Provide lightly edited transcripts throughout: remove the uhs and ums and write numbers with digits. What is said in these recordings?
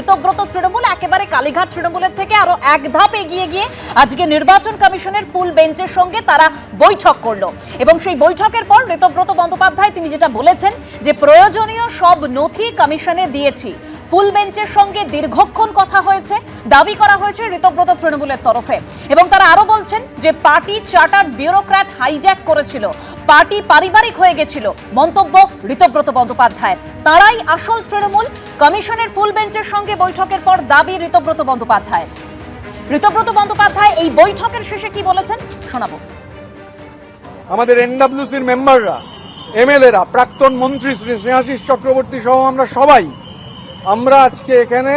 ঋতব্রত তৃণমূল একেবারে কালীঘাট তৃণমূলের থেকে আরো এক ধাপ এগিয়ে গিয়ে আজকে নির্বাচন কমিশনের ফুল বেঞ্চের সঙ্গে তারা বৈঠক করলো এবং সেই বৈঠকের পর ঋতব্রত বন্দ্যোপাধ্যায় তিনি যেটা বলেছেন যে প্রয়োজনীয় সব নথি কমিশনে দিয়েছি। ফুল বেঞ্চের সঙ্গে দীর্ঘক্ষণ কথা হয়েছে, দাবি করা হয়েছে ঋতব্রত তৃণমূলের তরফে এবং তারা আরো বলছেন যে পার্টি চার্টার্ড ব্যুরোক্র্যাট হাইজ্যাক করেছিল, পার্টি পারিবারিক হয়ে গেছিল। মন্তব্য ঋতব্রত বন্দ্যোপাধ্যায়, তারাই আসল তৃণমূল। কমিশনের ফুল বেঞ্চের সঙ্গে বৈঠকের পর দাবি ঋতব্রত বন্দ্যোপাধ্যায়। ঋতব্রত বন্দ্যোপাধ্যায় এই বৈঠকের শেষে কি বলেছেন শোনাবো। আমাদের এনডব্লিউসির মেম্বাররা, এমএলএরা, প্রাক্তন মন্ত্রী শ্রী স্নেহাশিস চক্রবর্তী সহ আমরা আজকে এখানে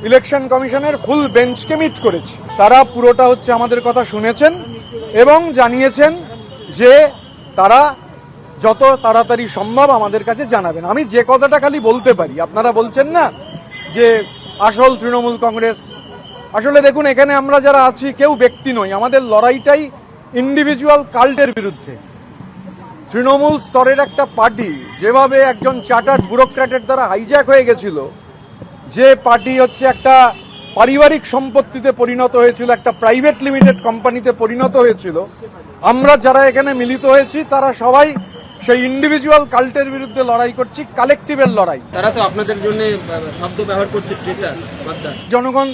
ইলেকশন কমিশনের ফুল বেঞ্চকে মিট করেছি। তারা পুরোটা হচ্ছে আমাদের কথা শুনেছেন এবং জানিয়েছেন যে তারা যত তাড়াতাড়ি সম্ভব আমাদের কাছে জানাবেন। আমি যে কথাটা খালি বলতে পারি, আপনারা বলছেন না যে আসল তৃণমূল কংগ্রেস, আসলে দেখুন এখানে আমরা যারা আছি কেউ ব্যক্তি নই, আমাদের লড়াইটাই ইন্ডিভিজুয়াল কাল্টের বিরুদ্ধে। তৃণমূল স্তরের একটা পার্টি যেভাবে একজন চার্টার্ড ব্যুরোক্র্যাটের দ্বারা হাইজ্যাক হয়ে গেছিল, যে পার্টি হচ্ছে একটা পারিবারিক সম্পত্তিতে পরিণত হয়েছিল, একটা প্রাইভেট লিমিটেড কোম্পানিতে পরিণত হয়েছিল, আমরা যারা এখানে মিলিত হয়েছি তারা সবাই সেই ইন্ডিভিজুয়াল কাল্টের বিরুদ্ধে লড়াই করছি, কালেকটিভের লড়াই। তারা তো আপনাদের জন্য শব্দ ব্যবহার করছে, জনগণ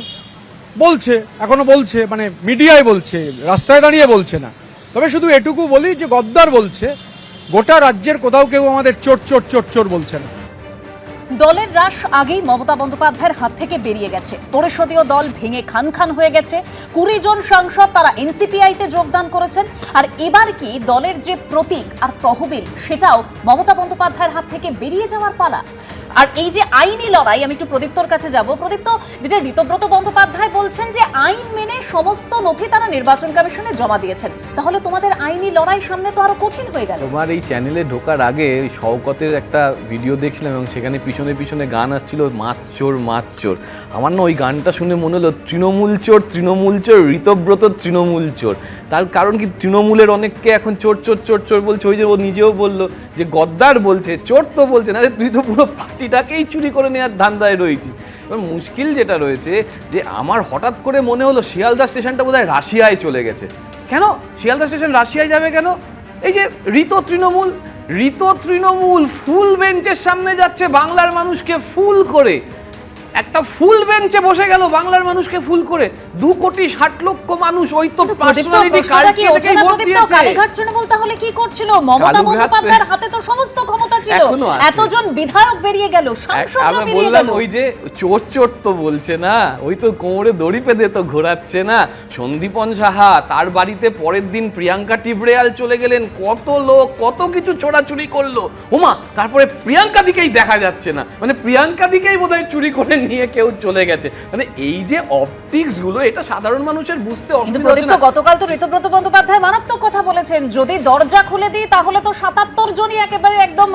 বলছে, এখনো বলছে, মানে মিডিয়ায় বলছে, রাস্তায় দাঁড়িয়ে বলছে না। তবে শুধু এটুকু বলি যে গদ্দার বলছে, গোটা রাজ্যের কোথাও কেউ আমাদের চোর চোর চোর চোর বলছে না। দলের হ্রাস আগেই মমতা বন্দ্যোপাধ্যায়ের হাত থেকে বেরিয়ে গেছে, পরিষদীয় দল ভেঙে খান খান হয়ে গেছে, 20 জন সাংসদ তারা এনসিপিআইতে যোগদান করেছেন। আর এবার কি দলের যে প্রতীক আর তহবিল সেটাও মমতা বন্দ্যোপাধ্যায়ের হাত থেকে বেরিয়ে যাওয়ার পালা। আর এই যে আইনি লড়াই, আমি একটু প্রদীপ্তর কাছে যাব। প্রদীপ্ত, যেটা ঋতব্রত বন্দ্যোপাধ্যায় বলছেন যে আইন মেনে সমস্ত নথি তারা নির্বাচন কমিশনে জমা দিয়েছেন, তাহলে তোমাদের আইনি লড়াই সামনে তো আরো কঠিন হয়ে গেল। তোমার এই চ্যানেলে ঢোকার আগে শওকতের একটা ভিডিও দেখছিলাম এবং সেখানে পিছনে পিছনে গান আসছিল, মাছ চোর মাছ চোর। আমার না ওই গানটা শুনে মনে হলো তৃণমূল চোর, তৃণমূল চোর, ঋতব্রত তৃণমূল চোর। তার কারণ কি, তৃণমূলের অনেককে এখন চোর চোর চোর চোর বলছে। ওই যে ও নিজেও বললো যে গদ্দার বলছে, চোর তো বলছে না, তুই তো পুরো পার্টিটাকেই চুরি করে নেওয়ার ধান্দায় রয়েছি। এবার মুশকিল যেটা রয়েছে যে আমার হঠাৎ করে মনে হলো শিয়ালদা স্টেশনটা বোধহয় রাশিয়ায় চলে গেছে। কেন শিয়ালদা স্টেশন রাশিয়ায় যাবে কেন? এই যে ঋত তৃণমূল ফুল বেঞ্চের সামনে যাচ্ছে বাংলার মানুষকে ফুল করে, একটা ফুল বেঞ্চে বসে গেল বাংলার মানুষকে ফুল করে। 2,60,00,000 মানুষ, ওই তো পার্সোনালিটি কালীঘাট তৃণমূল তাহলে কি করছিল? মমতা বন্দ্যোপাধ্যায়ের হাতে তো সমস্ত ক্ষমতা ছিল, এতজন বিধায়ক বেরিয়ে গেল, সাংসদরা বেরিয়ে গেল। ওই যে চোর চোর তো বলছে না, ওই তো কোমরে দড়ি পেতে তো ঘোরাচ্ছে না। সন্দীপন সাহা, তার বাড়িতে পরের দিন প্রিয়াঙ্কা টিবরেয়াল চলে গেলেন, কত লোক কত কিছু চোরাচুরি করলো। ওমা, তারপরে প্রিয়াঙ্কা দিকেই দেখা যাচ্ছে না, মানে প্রিয়াঙ্কা দিকেই বোধহয় চুরি করে নিয়ে কেউ চলে গেছে। মানে এই যে অপটিক্স গুলো, এটা সাধারণ মানুষের বুঝতে অসুবিধা হচ্ছে না। গতকাল তো ঋতব্রত বন্দ্যোপাধ্যায় মারাত্মক কথা বলেছেন, যদি দরজা খুলে দিই তাহলে তো 77 জনই একেবারে একদম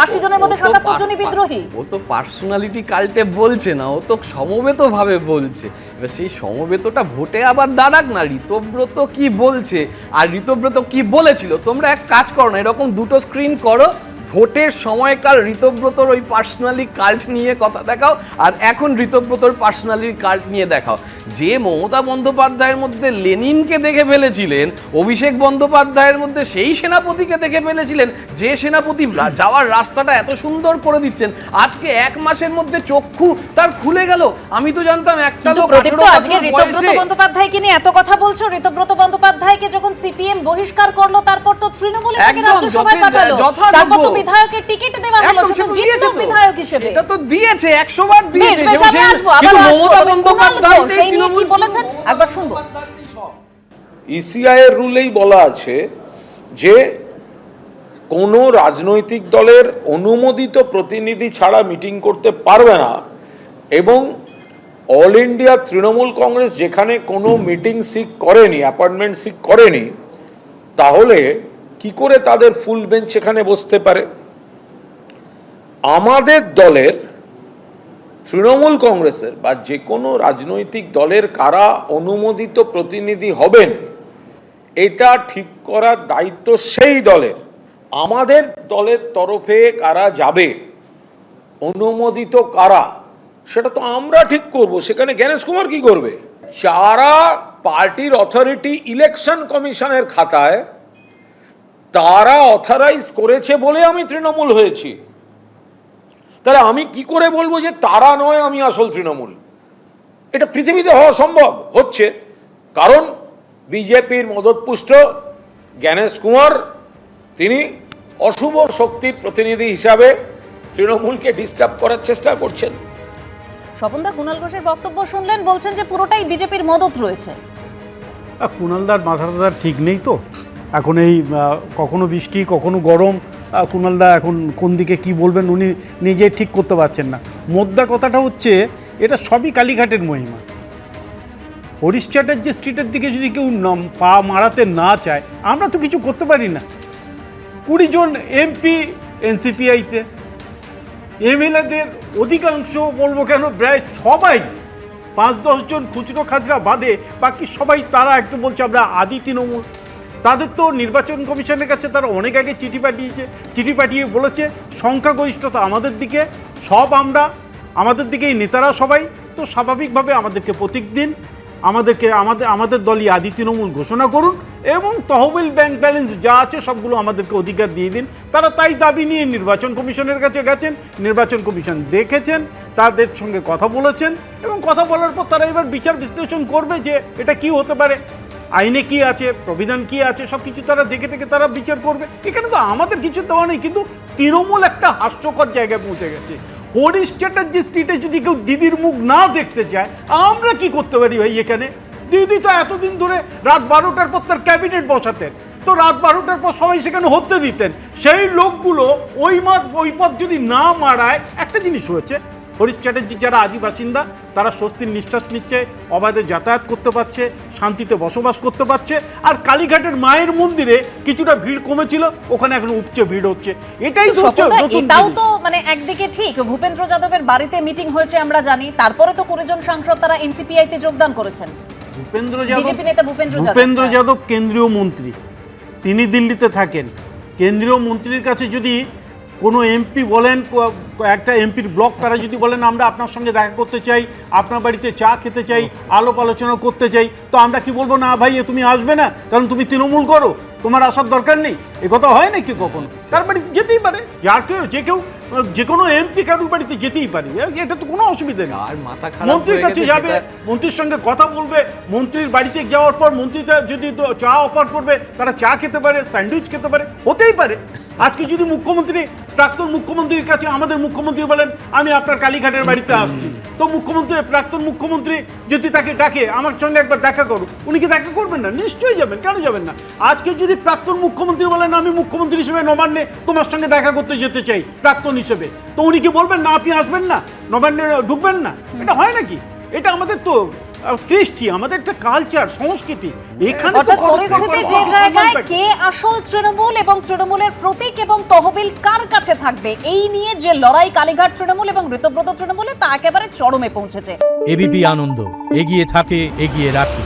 80 জনের মধ্যে 77 জনই বিদ্রোহী। ও তো পার্সোনালিটি কাল্টে বলছে না, ও তো সমবেত ভাবে বলছে। এবার সেই সমবেতটা ভোটে আবার দাঁড়াক না। ঋতব্রত কি বলছে আর ঋতব্রত কি বলেছিল, তোমরা এক কাজ করো না, এরকম দুটো স্ক্রিন করো, ভোটের সময়কাল ঋতব্রতর ওই পার্সোনালি কাল্ট নিয়ে কথা দেখাও, আর এখন ঋতব্রতর পার্সোনালি কাল্ট নিয়ে দেখাও। যে মমতা বন্দ্যোপাধ্যায়ের মধ্যে লেনিনকে দেখে ফেলেছিলেন, অভিষেক বন্দ্যোপাধ্যায়ের মধ্যে সেই সেনাপতিকে দেখে ফেলেছিলেন, যে সেনাপতি যাওয়ার রাস্তাটা এত সুন্দর করে দিচ্ছেন, আজকে 1 মাসের মধ্যে চক্ষু তার খুলে গেল। আমি তো জানতাম একটা লোক আজকে ঋতব্রত বন্দ্যোপাধ্যায়কে নিয়ে এত কথা বলছো। ঋতব্রত বন্দ্যোপাধ্যায়কে যখন সিপিএম বহিষ্কার করলো, তারপর তো তৃণমূলের থেকে রাজ্যসভায় পাঠালো, তারপর তো বিধায়কের টিকিট দেওয়া হলো, সে তো জিতলো বিধায়ক হিসেবে। এটা তো দিয়েছে, 100 বার দিয়েছে। কিন্তু মমতা বন্দ্যোপাধ্যায় সেই নিয়ে কি বলেছেন একবার শুনবো। ইসিআই এর রুলেই বলা আছে যে কোনো রাজনৈতিক দলের অনুমোদিত প্রতিনিধি ছাড়া মিটিং করতে পারবে না, এবং অল ইন্ডিয়া তৃণমূল কংগ্রেস যেখানে কোনো মিটিং সিক করেনি, অ্যাপয়েন্টমেন্ট সিক করেনি, তাহলে কি করে তাদের ফুল বেঞ্চ সেখানে বসতে পারে? আমাদের দলের, তৃণমূল কংগ্রেসের বা যে কোনো রাজনৈতিক দলের কারা অনুমোদিত প্রতিনিধি হবেন, এটা ঠিক করার দায়িত্ব সেই দলের। আমাদের দলের তরফে কারা যাবে, অনুমোদিত কারা, সেটা তো আমরা ঠিক করব, সেখানে জ্ঞানেশ কুমার কি করবে? যারা পার্টির অথরিটি ইলেকশন কমিশনের খাতায়, তারা অথরাইজ করেছে বলে আমি তৃণমূল হয়েছি। তাহলে আমি কি করে বলবো যে তারা নয় আমি আসল তৃণমূল? এটা পৃথিবীতে হওয়া সম্ভব? হচ্ছে, কারণ বিজেপির মদতপুষ্ট জ্ঞানেশ কুমার তিনি অশুভ শক্তির প্রতিনিধি হিসাবে তৃণমূলকে ডিস্টার্ব করার চেষ্টা করছেন। স্বপনদা, কুণাল ঘোষের বক্তব্য শুনলেন, বলছেন যে পুরোটাই বিজেপির মদত রয়েছে। কুণালদার মাথাটা ঠিক নেই তো এখন, এই কখনো বৃষ্টি কখনো গরম, কুণালদা এখন কোন দিকে কি বলবেন উনি নিজে ঠিক করতে পারছেন না। মোদ্দা কথাটা হচ্ছে এটা সবই কালীঘাটের মহিমা। হরিশ চ্যাটার্জি স্ট্রিটের দিকে যদি কেউ পা মারাতে না চায়, আমরা তো কিছু করতে পারি না। 20 জন এমপি এনসিপিআইতে, এমএলএদের অধিকাংশ বলবো কেন প্রায় সবাই, 5-10 জন খুচরো খাচরা বাদে বাকি সবাই তারা একটু বলছে আমরা আদি তৃণমূল। তাদের তো নির্বাচন কমিশনের কাছে তারা অনেক আগে চিঠি পাঠিয়েছে, চিঠি পাঠিয়ে বলেছে সংখ্যাগরিষ্ঠতা আমাদের দিকে, সব আমরা, আমাদের দিকে এই নেতারা সবাই, তো স্বাভাবিকভাবে আমাদেরকে প্রতীক দিন, আমাদের দলই আদি তৃণমূল ঘোষণা করুন এবং তহবিল ব্যাংক ব্যালেন্স যা আছে সবগুলো আমাদেরকে অধিকার দিয়ে দিন। তারা তাই দাবি নিয়ে নির্বাচন কমিশনের কাছে গেছেন, নির্বাচন কমিশন দেখেছেন, তাদের সঙ্গে কথা বলেছেন এবং কথা বলার পর তারা এবার বিচার বিশ্লেষণ করবে যে এটা কি হতে পারে, আইনে কি আছে, প্রবিধান কি আছে, সব কিছু তারা দেখে তারা বিচার করবে। এখানে তো আমাদের কিছু দেওয়া নেই, কিন্তু তৃণমূল একটা হাস্যকর জায়গায় পৌঁছে গেছে। হরিশ চ্যাটার্জি স্ট্রিটে যদি কেউ দিদির মুখ না দেখতে চায়, আমরা কি করতে পারি ভাই? এখানে দিদি তো এতদিন ধরে রাত 12টার পর তার ক্যাবিনেট বসাতেন, তো রাত 12টার পর সবাই সেখানে হতে দিতেন। সেই লোকগুলো ওই পথ যদি না মারায়, একটা জিনিস হয়েছে, হরিশ চ্যাটার্জি যারা আদি বাসিন্দা তারা স্বস্তির নিঃশ্বাস নিচ্ছে, অবাধে যাতায়াত করতে পারছে, শান্তিতে বসবাস করতে পারছে। আর কালীঘাটের মায়ের মন্দিরে কিছুটা ভিড় কমেছিল, ওখানে এখন উপচে ভিড় হচ্ছে। এটাই তো হচ্ছে স্বপনদা, নতুন এটাও জিনিস। তো মানে একদিকে ঠিক, ভূপেন্দ্র যাদবের বাড়িতে মিটিং হয়েছে আমরা জানি, তারপরে তো 20 জন সাংসদ তারা এনসিপিআইতে যোগদান করেছেন। বিজেপি নেতা ভূপেন্দ্র যাদব কেন্দ্রীয় মন্ত্রী, তিনি দিল্লিতে থাকেন। কেন্দ্রীয় মন্ত্রীর কাছে যদি কোনো এমপি বলেন, একটা এমপির ব্লক তারা যদি বলেন আমরা আপনার সঙ্গে দেখা করতে চাই, আপনার বাড়িতে চা খেতে চাই, আলাপ আলোচনা করতে চাই, তো আমরা কি বলবো না ভাই তুমি আসবে না কারণ তুমি তৃণমূল করো, তোমার আসার দরকার নেই? এ কথা হয় নাকি কখনো? তার বাড়িতে যেতেই পারে, যে কোনো এমপি কারোর বাড়িতে যেতেই পারে, এটা তো কোনো অসুবিধা নেই। আর মাথা খারাপ মন্ত্রীর কাছে যাবে, মন্ত্রীর সঙ্গে কথা বলবে, মন্ত্রীর বাড়িতে যাওয়ার পর মন্ত্রীটা যদি চা অফার করবে, তারা চা খেতে পারে, স্যান্ডউইচ খেতে পারে, হতেই পারে। আজকে যদি প্রাক্তন মুখ্যমন্ত্রীর কাছে আমাদের মুখ্যমন্ত্রী বলেন আমি আপনার কালীঘাটের বাড়িতে আসছি, তো প্রাক্তন মুখ্যমন্ত্রী যদি তাকে ডাকে আমার সঙ্গে একবার দেখা করুক, উনি কি দেখা করবেন না? নিশ্চয়ই যাবেন, কেন যাবেন না? আজকে যদি প্রাক্তন মুখ্যমন্ত্রী বলেন আমি মুখ্যমন্ত্রী হিসেবে নবান্নে তোমার সঙ্গে দেখা করতে যেতে চাই প্রাক্তন হিসেবে, তো উনি কি বলবেন না আপনি আসবেন না, নবান্নে ঢুকবেন না? এটা হয় নাকি? এটা আমাদের তো কৃষ্টি, আমাদের একটা কালচার, সংস্কৃতি। এখানে অর্থাৎ পরিস্থিতি যে জায়গায় কে আসল তৃণমূল এবং তৃণমূলের প্রতীক এবং তহবিল কার কাছে থাকবে, এই নিয়ে যে লড়াই কালীঘাট তৃণমূল এবং ঋতব্রত তৃণমূলে, তা একেবারে চরমে পৌঁছেছে। এবিপি আনন্দ, এগিয়ে থাকে, এগিয়ে রাখে।